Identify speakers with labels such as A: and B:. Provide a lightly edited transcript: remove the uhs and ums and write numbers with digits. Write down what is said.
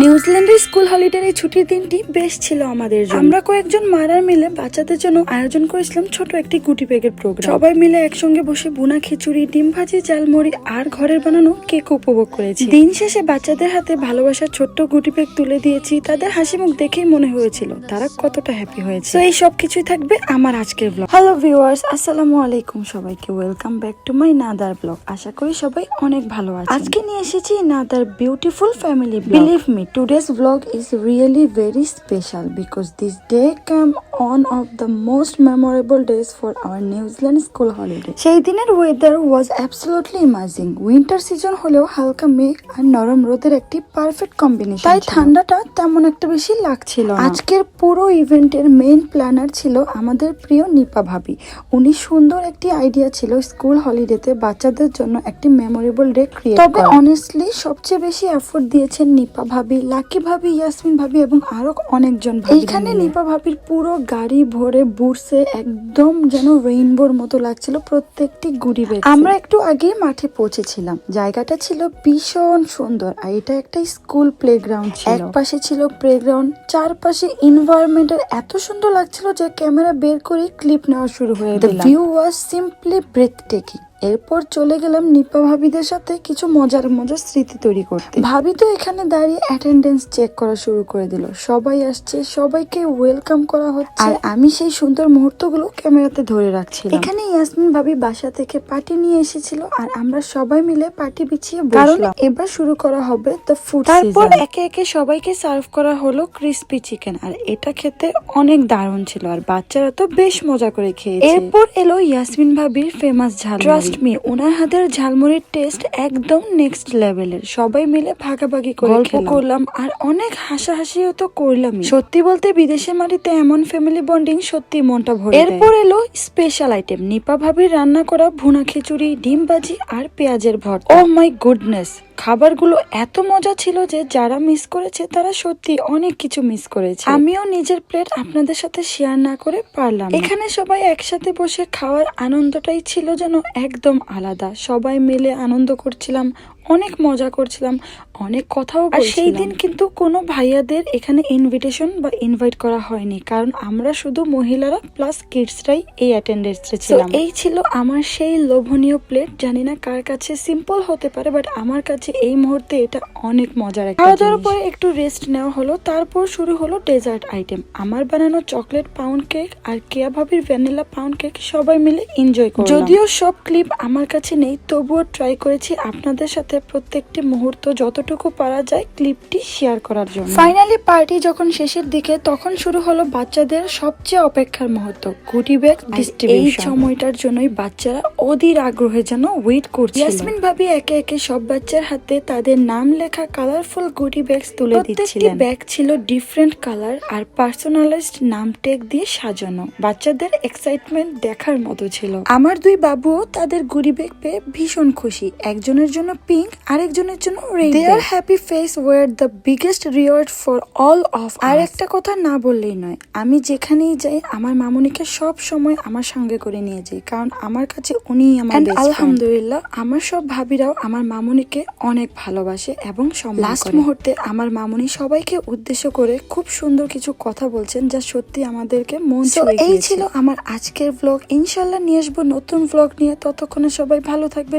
A: নিউজিল্যান্ডের স্কুল হলিডের এই ছুটির দিনটি বেশ ছিল আমাদের জন্য। আমরা কয়েকজন মারার মিলে বাচ্চাদের জন্য আয়োজন করেছিলাম ছোট একটি গুটি ব্যাগের প্রোগ্রাম। সবাই মিলে একসঙ্গে বসে বুনা খিচুড়ি, ডিম ভাজি, ঝালমুড়ি আর ঘরের বানানো কেক উপভোগ করেছি। দিন শেষে বাচ্চাদের হাতে ভালোবাসার ছোট্ট গুটি ব্যাগ তুলে দিয়েছি। তাদের হাসি মুখ দেখেই মনে হয়েছিল তারা কতটা হ্যাপি হয়েছে। তো এই সব কিছুই থাকবে আমার আজকের ব্লগ। হ্যালো ভিউয়ার্স, আসসালামু আলাইকুম সবাইকে, welcome back to my another vlog. আশা করি সবাই অনেক ভালো আছে। আজকে নিয়ে এসেছি another beautiful family vlog. Believe me, today's vlog is really very special because this day came on of the most memorable days for our New Zealand school holiday. সেই দিনের weather was absolutely amazing. Winter season হলেও হালকা মেঘ আর নরম রোদের একটি perfect combination. তাই ঠান্ডাটা তেমন একটা বেশি লাগছিল না। আজকের পুরো ইভেন্টের মেইন প্ল্যানার ছিল আমাদের প্রিয় নিপা ভাবি। উনি সুন্দর একটি আইডিয়া ছিল স্কুল হলিডেতে বাচ্চাদের জন্য একটি মেমোরেবল ডে ক্রিয়েট করা। তবে অনেস্টলি সবচেয়ে বেশি এফোর্ট দিয়েছেন নিপা ভাবি, লাকি ভাবি, ইয়াসমিন ভাবি এবং আরো অনেকজন ভাবি। এইখানে নিপা ভাবির পুরো গাড়ি ভরে বুটসে একদম যেন রেইনবোর মতো লাগছিল প্রত্যেকটি গুড়ি ব্যাগ। আমরা একটু আগে মাঠে পৌঁছেছিলাম। জায়গাটা ছিল ভীষণ সুন্দর আর এটা একটা স্কুল প্লেগ্রাউন্ড ছিল। এক পাশে ছিল প্লেগ্রাউন্ড, চারপাশে এনভায়রনমেন্টের এত সুন্দর লাগছিল যে ক্যামেরা বের করে ক্লিপ নেওয়া শুরু হয়ে গেল। The view was simply breathtaking. এরপর চলে গেলাম নিপা ভাবিদের সাথে কিছু মজার স্মৃতি তৈরি করতে। ভাবি তো এখানে দাঁড়িয়ে অ্যাটেন্ডেন্স চেক করা শুরু করে দিল। সবাই আসছে, সবাইকে ওয়েলকাম করা হচ্ছে আর আমি সেই সুন্দর মুহূর্তগুলো ক্যামেরাতে ধরে রাখছিলাম। এখানে ইয়াসমিন ভাবি বাসা থেকে পার্টি নিয়ে এসেছিল আর আমরা সবাই মিলে পার্টি বিছিয়ে বসলাম। এবার শুরু করা হবে দ্য ফুড। তারপর একে একে সবাইকে সার্ভ করা হলো ক্রিসপি চিকেন আর এটা খেতে অনেক দারুণ ছিল আর বাচ্চারা তো বেশ মজা করে খেয়েছে। এরপর এলো ইয়াসমিন ভাবির ফেমাস ঝালমুড়ি। ওনার হাতের ঝালমুড়ির টেস্ট একদম নেক্সট লেভেলের। সবাই মিলে ভাগাভাগি করে গল্প করলাম আর অনেক হাসাহাসিও তো করলাম। সত্যি বলতে বিদেশের মাটিতে এমন ফ্যামিলি বন্ডিং সত্যি মনটা ভরে। এরপর এলো স্পেশাল আইটেম, নিপা ভাবির রান্না করা ভুনা খিচুড়ি, ডিম ভাজি আর পেঁয়াজের ভর্তা। ও মাই গুডনেস, খাবারগুলো এত মজা ছিল যে যারা মিস করেছে তারা সত্যি অনেক কিছু মিস করেছে। আমিও নিজের প্লেট আপনাদের সাথে শেয়ার না করে পারলাম। এখানে সবাই একসাথে বসে খাওয়ার আনন্দটাই ছিল যেন একদম আলাদা। সবাই মিলে আনন্দ করছিলাম, অনেক মজা করছিলাম, অনেক কথাও বলছিলাম। আর সেই দিন কিন্তু কোনো ভাইয়াদের এখানে ইনভিটেশন বা ইনভাইট করা হয়নি, কারণ আমরা শুধু মহিলারা প্লাস কিডসরাই এই অ্যাটেন্ডেন্সে ছিলাম। এই ছিল আমার সেই লোভনীয় প্লেট। জানি না কার কাছে সিম্পল হতে পারে, বাট আমার কাছে এই মুহূর্তে এটা অনেক মজার একটা। খাওয়া দাওয়ার পরে একটু রেস্ট নেওয়া হলো, তারপর শুরু হলো ডেজার্ট আইটেম। আমার বানানো চকলেট পাউন্ড কেক আর কেয়া ভাবির ভ্যানিলা পাউন্ড কেক সবাই মিলে এনজয় করলাম। যদিও সব ক্লিপ আমার কাছে নেই, তবুও ট্রাই করেছি আপনাদের সাথে প্রত্যেকটি মুহূর্ত যতটুকু পারা যায় ক্লিপটি শেয়ার করার জন্য। ফাইনালি পার্টি যখন শেষের দিকে, তখন শুরু হলো বাচ্চাদের সবচেয়ে অপেক্ষার মুহূর্ত, গুটি ব্যাগ ডিস্ট্রিবিউশন। এই সময়টার জন্যই বাচ্চারা অধীর আগ্রহে যেন ওয়েট করছিল। ইয়াসমিন ভাবি একে একে সব বাচ্চার হাতে তাদের নাম লেখা কালারফুল গুটি ব্যাগস তুলে দিচ্ছিলেন। প্রত্যেকটি ব্যাগ ছিল ডিফারেন্ট কালার আর পার্সোনালাইজড নাম ট্যাগ দিয়ে সাজানো। বাচ্চাদের এক্সাইটমেন্ট দেখার মতো ছিল। আমার দুই বাবুও তাদের গুটি ব্যাগ পেয়ে ভীষণ খুশি। একজনের জন্য পিঙ্ক, আরেকজনের জন্য red. Their happy face were the biggest reward for all of us. আর একটা কথা না বললেই নয়, আমি যেখানেই যাই আমার মামুনিকে সব সময় আমার সঙ্গে করে নিয়ে যাই, কারণ আমার কাছে উনিই আমার বেস্ট ফ্রেন্ড। আলহামদুলিল্লাহ আমার সব ভাবিরাও আমার মামুনিকে অনেক ভালোবাসে এবং সম্মান করে। লাস্ট মুহূর্তে আমার মামুনি সবাইকে উদ্দেশ্য করে খুব সুন্দর কিছু কথা বলছেন, যা সত্যি আমাদেরকে মন ছুঁয়ে গিয়েছে। এই ছিল আমার আজকের ব্লগ। ইনশাআল্লাহ নিয়ে আসবো নতুন ব্লগ নিয়ে। ততক্ষণে সবাই ভালো থাকবেন।